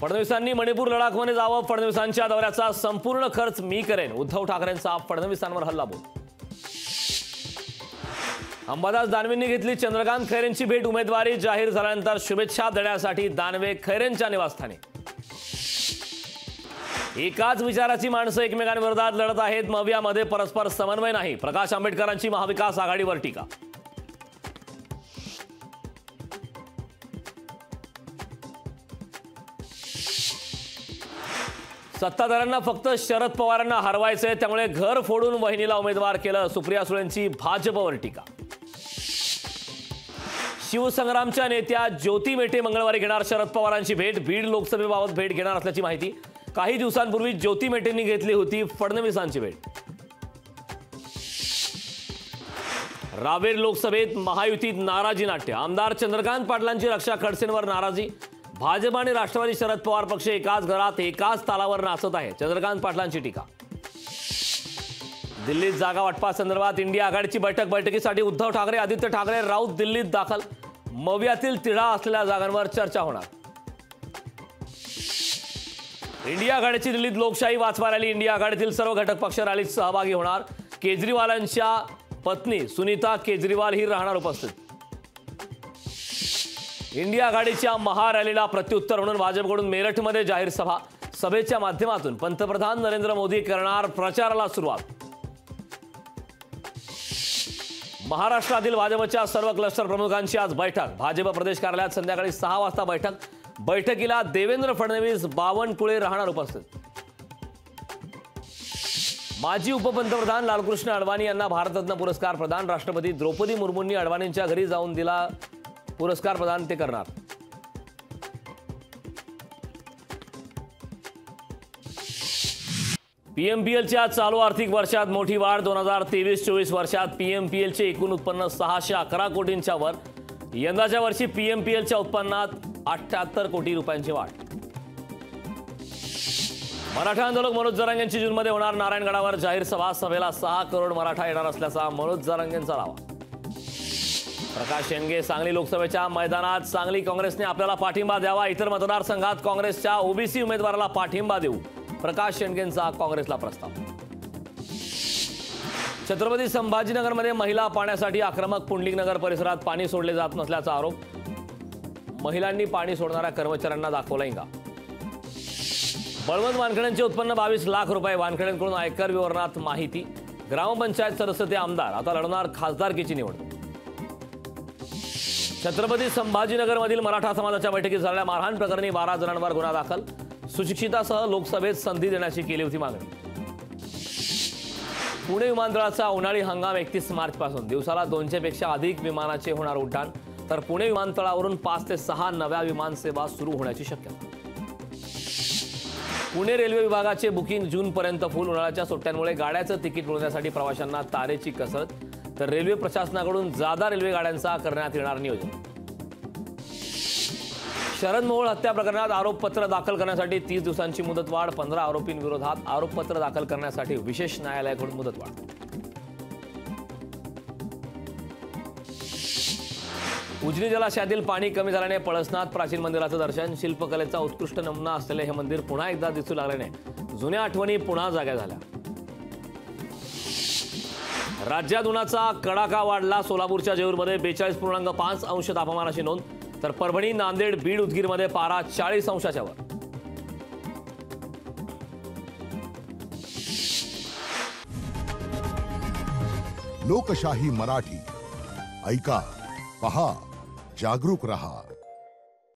फडणवीसांनी मणिपूर लडाखमध्ये जावं, फडणवीसांच्या दौऱ्याचा संपूर्ण खर्च मी करेन, उद्धव ठाकरेंचा फडणवीसांवर हल्लाबोल। अंबादास दानवेंनी घेतली चंद्रकांत खैरेंची भेट, उमेदवारी जाहीर झाल्यानंतर शुभेच्छा देण्यासाठी दानवे खैरेंच्या निवासस्थानी। एकाच विचाराची माणसं एकमेकांविरोधात लढत आहेत, मवियामध्ये परस्पर समन्वय नाही, प्रकाश आंबेडकरांची महाविकास आघाडीवर टीका। सत्ताधाऱ्यांना फक्त शरद पवारांना हरवायचंय, त्यामुळे घर फोडून वहिनीला उमेदवार केलं, सुप्रिया सुळेंची भाजपवर टीका। शिवसंग्रामच्या नेत्या ज्योती मेटे मंगळवारी घेणार शरद पवारांची भेट, बीड लोकसभेबाबत भेट घेणार असल्याची माहिती। काही दिवसांपूर्वी ज्योती मेटेंनी घेतली होती फडणवीसांची भेट। रावेर लोकसभेत महायुतीत नाराजी नाट्य, आमदार चंद्रकांत पाटलांची रक्षा खडसेंवर नाराजी, भाजप आणि राष्ट्रवादी शरद पवार पक्ष एकाच घरात एकाच तालावर नाचत आहे, चंद्रकांत पाटलांची टीका। दिल्लीत जागा वाटपासंदर्भात इंडिया आघाडीची बैठकीसाठी उद्धव ठाकरे, आदित्य ठाकरे राऊत दिल्लीत दाखल, मवियातील तिढा असलेल्या जागांवर चर्चा होणार। इंडिया आघाडीची दिल्लीत लोकशाही वाचवा रॅली, इंडिया आघाडीतील सर्व घटक पक्ष रॅलीत सहभागी होणार, केजरीवालांच्या पत्नी सुनीता केजरीवाल ही राहणार उपस्थित। इंडिया आघाडीच्या महारॅलीला प्रत्युत्तर म्हणून भाजपकडून मेरठमध्ये जाहीर सभा, सभेच्या माध्यमातून पंतप्रधान नरेंद्र मोदी करणार प्रचाराला सुरुवात। महाराष्ट्रातील भाजपच्या सर्व क्लस्टर प्रमुखांची आज बैठक, भाजप प्रदेश कार्यालयात संध्याकाळी 6 वाजता बैठक, बैठकीला देवेंद्र फडणवीस, बावनकुळे राहणार उपस्थित। माजी उपपंतप्रधान लालकृष्ण अडवाणी यांना भारतरत्न पुरस्कार प्रदान, राष्ट्रपती द्रौपदी मुर्मूंनी अडवाणींच्या घरी जाऊन दिला पुरस्कार प्रदान, ते करणार। पीएमपीएलच्या चालू आर्थिक वर्षात मोठी वाढ, 2023-24 वर्षात पीएमपीएलचे एकूण उत्पन्न 611 कोटींच्या वर, यंदाच्या वर्षी पीएमपीएलच्या उत्पन्नात 78 कोटी रुपयांची वाढ। मराठा आंदोलक मनोज जरांगेंची जूनमध्ये होणार नारायणगडावर जाहीर सभा, सभेला 6 करोड मराठा येणार असल्याचा मनोज जरांगेंचा दावा। प्रकाश शेंडगे सांगली लोकसभेच्या मैदानात, सांगली काँग्रेसने आपल्याला पाठिंबा द्यावा, इतर मतदारसंघात काँग्रेसच्या ओबीसी उमेदवाराला पाठिंबा देऊ, प्रकाश शेंडगेंचा काँग्रेसला प्रस्ताव। छत्रपती संभाजीनगरमध्ये महिला पाण्यासाठी आक्रमक, पुंडलिकनगर परिसरात पाणी सोडले जात नसल्याचा आरोप, महिलांनी पाणी सोडणाऱ्या कर्मचाऱ्यांना दाखवला इंगा। बळवंत वानखेडेंचे उत्पन्न 22 लाख रुपये, वानखेडेंकडून आयकर विवरणात माहिती, ग्रामपंचायत सदस्य ते आमदार, आता लढणार खासदारकीची निवडणूक। छत्रपती संभाजीनगरमधील मराठा समाजाच्या बैठकीत झालेल्या मारहाण प्रकरणी 12 जणांवर गुन्हा दाखल, सुशिक्षितासह लोकसभेत संधी देण्याची केली होती मागणी। पुणे विमानतळाचा उन्हाळी हंगाम 31 मार्चपासून, दिवसाला 200 पेक्षा अधिक विमानाचे होणार उड्डाण, तर पुणे विमानतळावरून 5 ते 6 नव्या विमानसेवा सुरू होण्याची शक्यता। पुणे रेल्वे विभागाचे बुकिंग जूनपर्यंत फुल, उन्हाळ्याच्या सुट्ट्यांमुळे गाड्याचं तिकीट मिळवण्यासाठी प्रवाशांना तारेची कसरत, तर रेल्वे प्रशासनाकडून जादा रेल्वे गाड्यांचा करण्यात येणार नियोजन। शरद मोहोळ हत्या प्रकरणात आरोपपत्र दाखल करण्यासाठी 30 दिवसांची मुदतवाढ, 15 आरोपींविरोधात आरोपपत्र दाखल करण्यासाठी विशेष न्यायालयाकडून मुदतवाढ। उजनी जलाशयातील पाणी कमी झाल्याने पळसनाथ प्राचीन मंदिराचं दर्शन, शिल्पकलेचा उत्कृष्ट नमुना असलेले हे मंदिर पुन्हा एकदा दिसू लागल्याने जुन्या आठवणी पुन्हा जाग्या झाल्या। राज्यात उन्हाचा कडाका वाढला, सोलापूरच्या जेऊरमध्ये 42.5 अंश तापमानाची नोंद, तर परभणी, नांदेड, बीड, उदगीरमध्ये पारा 40 अंशाच्या वर। लोकशाही मराठी, ऐका, पहा, जागरूक रहा।